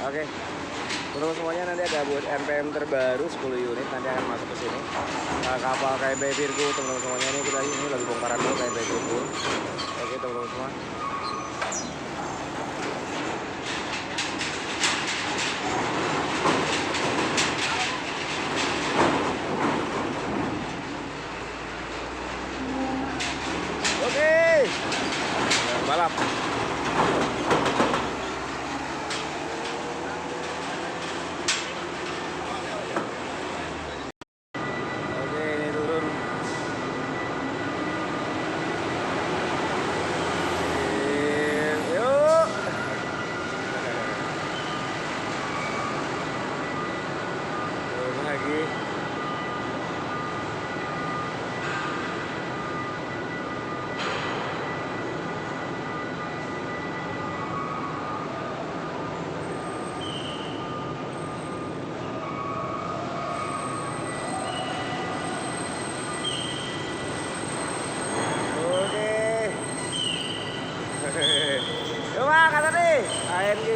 Oke, teman-teman semuanya, nanti ada buat NPM terbaru 10 unit nanti akan masuk ke sini. Kapal KMP Virgo, teman-teman semuanya, ini kita ini lagi bongkaran dulu KMP Virgo. Oke teman-teman semua. Oke, balap. Coba kata nih, ANG.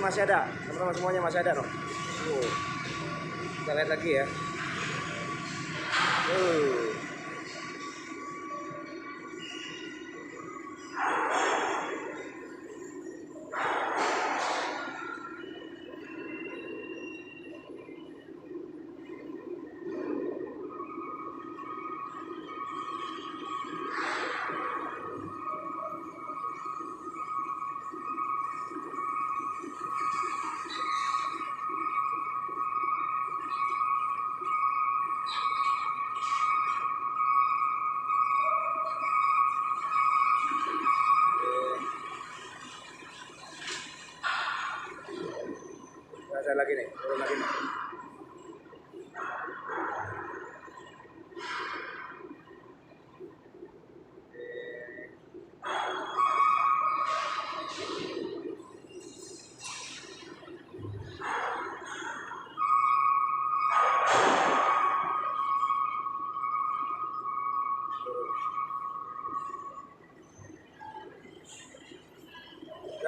Masih ada, teman-teman semuanya masih ada, no. Kita lihat lagi ya. Saya lagi nih, turun lagi nih.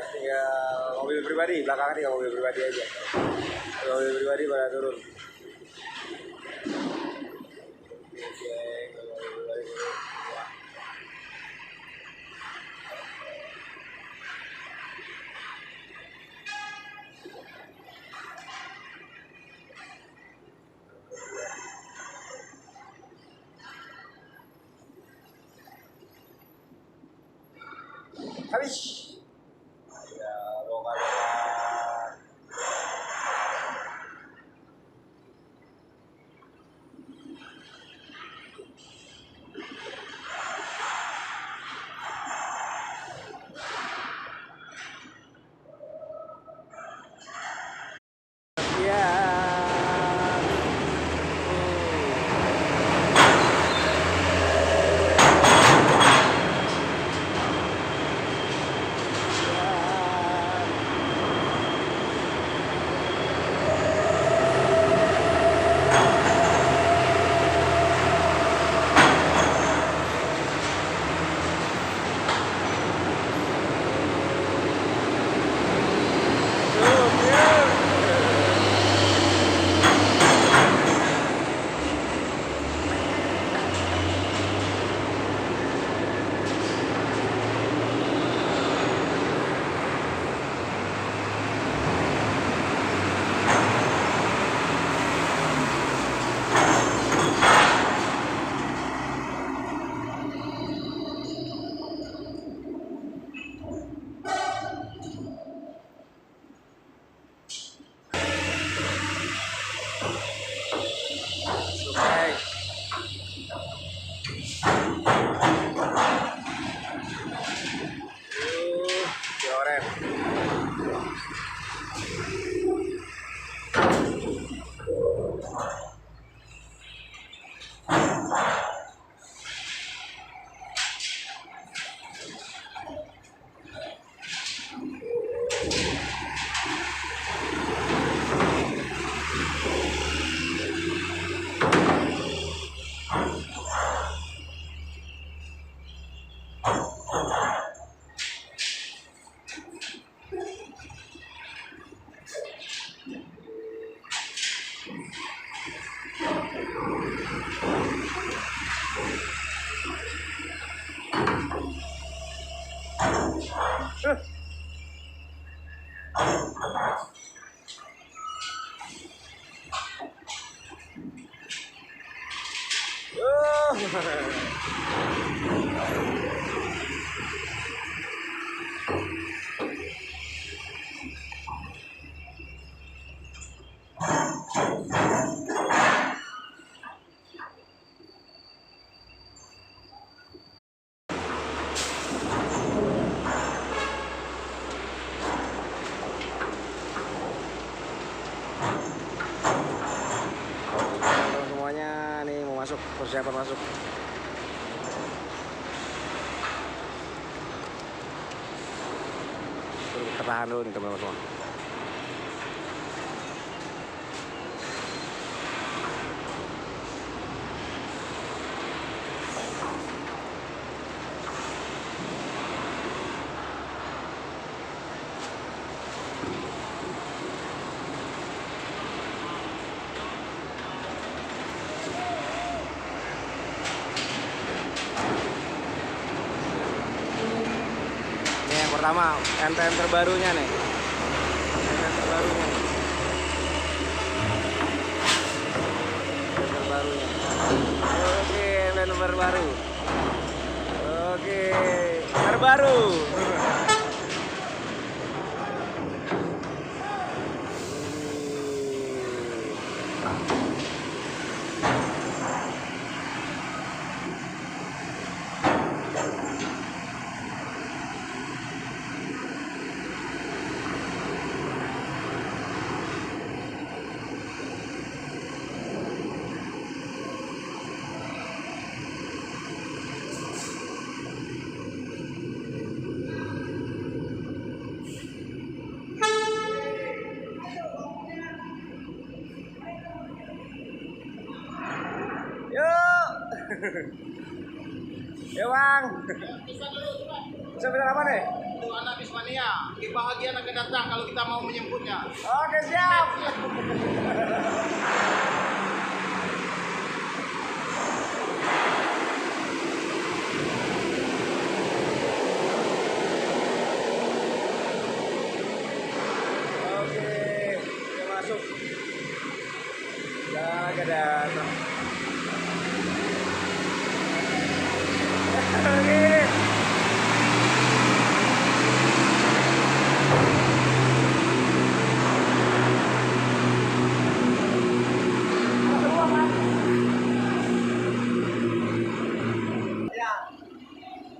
Tinggal mobil pribadi, belakangan tinggal mobil pribadi aja. Mobil pribadi pada turun. Habis. Ya, bongkar. Semuanya nih mau masuk, persiapan masuk. Ketahan dulu nih teman-teman semua. Ini yang pertama, NPM terbarunya nih. NPM terbarunya. NPM terbarunya. Oke, NPM terbaru. Oke, terbaru. Yuk. Ya bang. Bisa bilang apa nih? Itu anak Bismania. Kebahagiaan akan datang kalau kita mau menyebutnya. Oke siap. Oke, kita masuk. Jangan datang. Oke.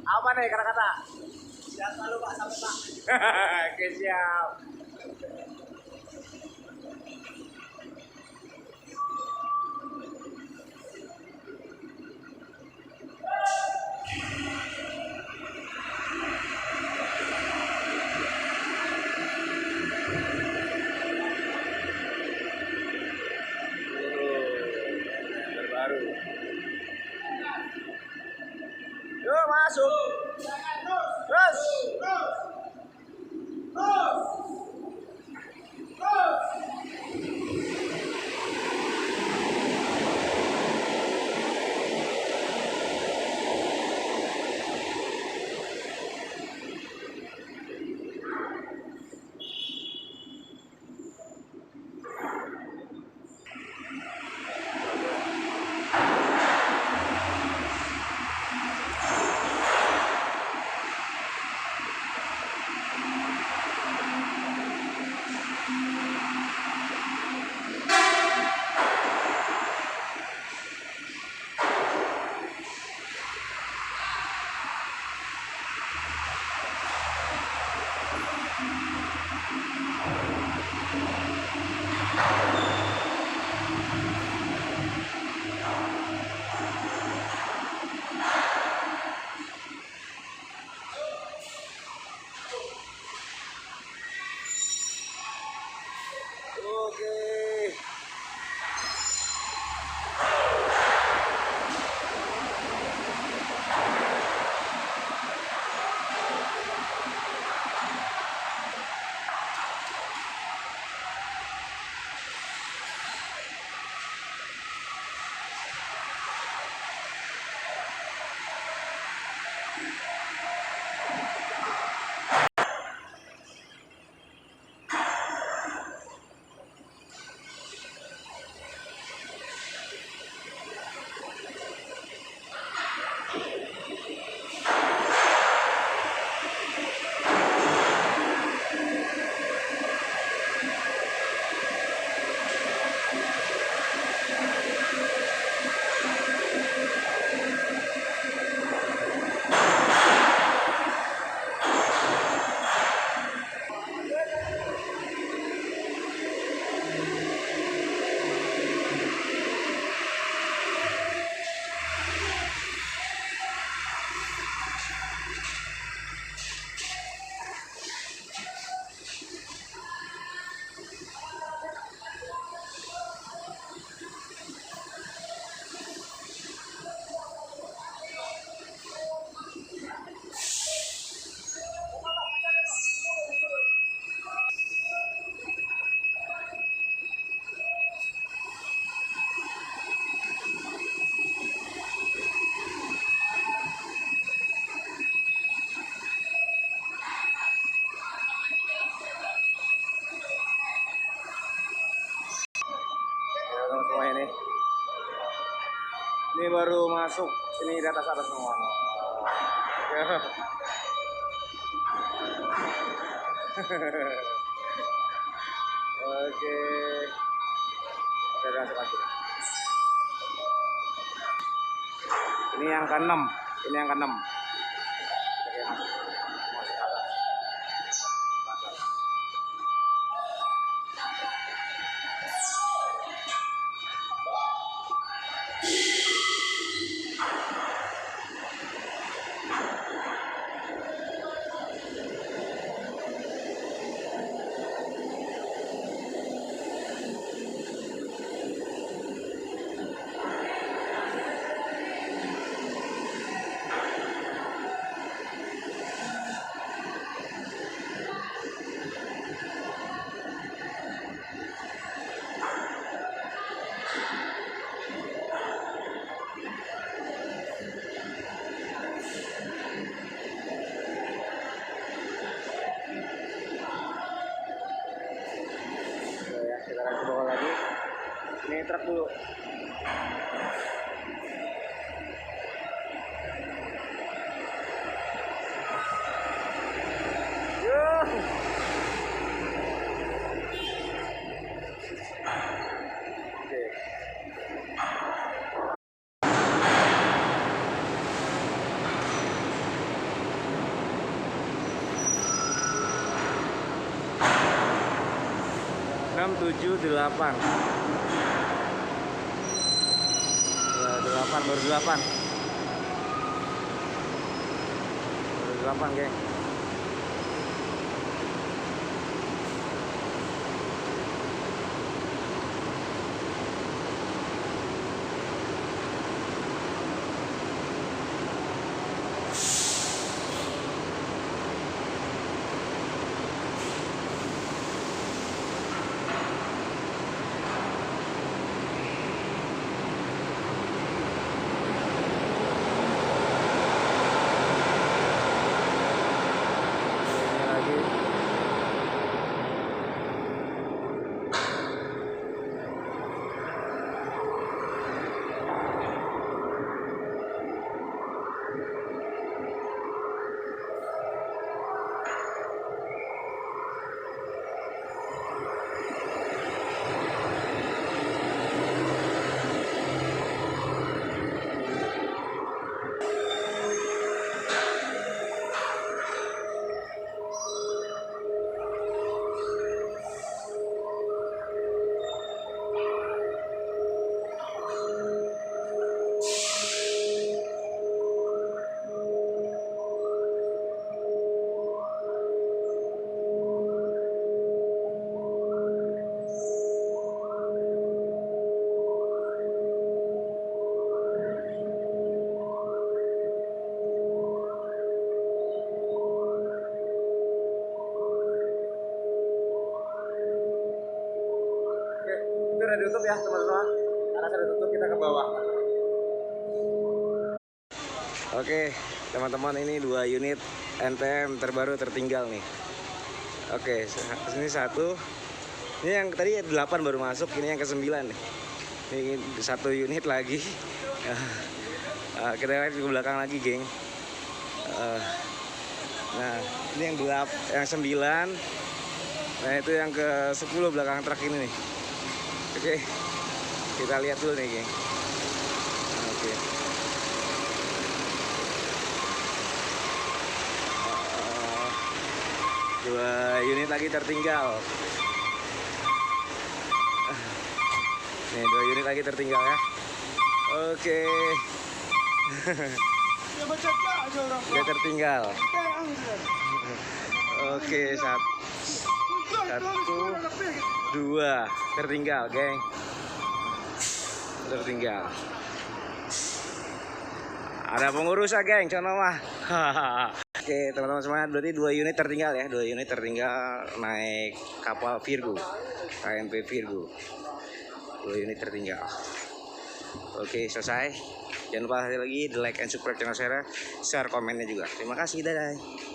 Apa nih kata-kata? Siap selalu Pak, sampai Pak. Oke siap. Terbaru. Yuk masuk. Terus. ini. Ini baru masuk, ini di atas semua. Ya. Oke. Oke, masuk lagi. Ini yang ke-6. Ini yang ke-6. Oke, masuk ke atas. Kita lagi bawa lagi. Ini truk dulu. Oke. 6, 7, 8. 8 baru 8. Baru 8, geng. Itu udah ditutup ya teman-teman, karena sudah ditutup kita ke bawah. Oke teman-teman, ini 2 unit NPM terbaru tertinggal nih. Oke, ini 1. Ini yang tadi 8 baru masuk, ini yang ke-9 nih. Ini 1 unit lagi. Kita lihat ke belakang lagi, geng. Nah, ini yang 9. Nah, itu yang ke-10 belakang truk ini nih. Oke, kita lihat dulu nih, geng. Oke. Dua unit lagi tertinggal. Nih, 2 unit lagi tertinggal ya. Oke. Dia tertinggal. Oke, 1, 2 tertinggal, geng. Tertinggal. Ada pengurus ya, geng, contoh mah. Oke, teman-teman semuanya, berarti 2 unit tertinggal ya. 2 unit tertinggal naik kapal Virgo, KMP Virgo. 2 unit tertinggal. Oke, selesai. Jangan lupa lagi di like and subscribe channel saya, share komennya juga. Terima kasih, dadah.